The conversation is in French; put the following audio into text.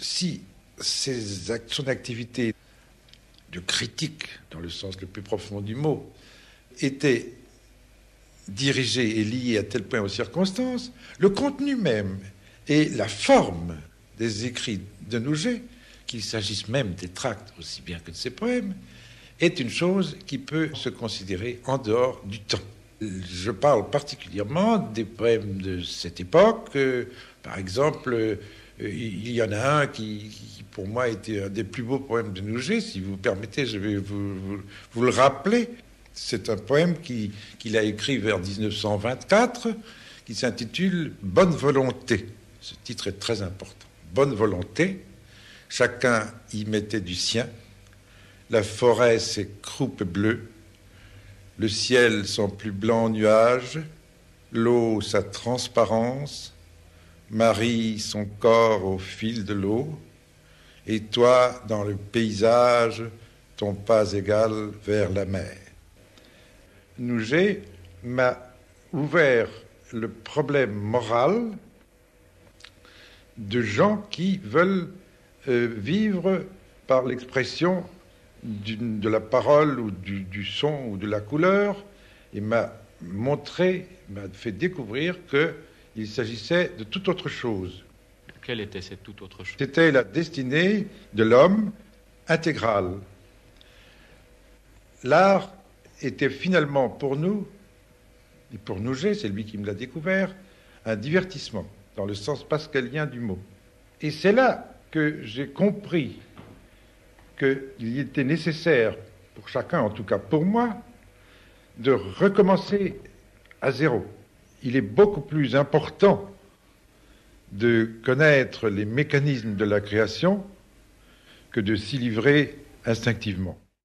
Si son activité de critique, dans le sens le plus profond du mot, était dirigée et liée à tel point aux circonstances, le contenu même et la forme des écrits de Nouget, qu'il s'agisse même des tracts aussi bien que de ses poèmes, est une chose qui peut se considérer en dehors du temps. Je parle particulièrement des poèmes de cette époque. Par exemple, il y en a un qui, pour moi, était un des plus beaux poèmes de Nouget. Si vous permettez, je vais vous le rappeler. C'est un poème qu'il a écrit vers 1924, qui s'intitule « Bonne volonté ». Ce titre est très important. « Bonne volonté ». Chacun y mettait du sien. La forêt ses croupes bleues, le ciel son plus blanc nuage, l'eau sa transparence, Marie son corps au fil de l'eau, et toi dans le paysage, ton pas égal vers la mer. Nouget m'a ouvert le problème moral de gens qui veulent vivre par l'expression de la parole ou du son ou de la couleur, et m'a fait découvrir qu'il s'agissait de toute autre chose. Quelle était cette toute autre chose? C'était la destinée de l'homme intégrale. L'art était finalement pour nous, et pour Nouget, c'est lui qui me l'a découvert, un divertissement, dans le sens pascalien du mot. Et c'est là que j'ai compris qu'il était nécessaire, pour chacun, en tout cas pour moi, de recommencer à zéro. Il est beaucoup plus important de connaître les mécanismes de la création que de s'y livrer instinctivement.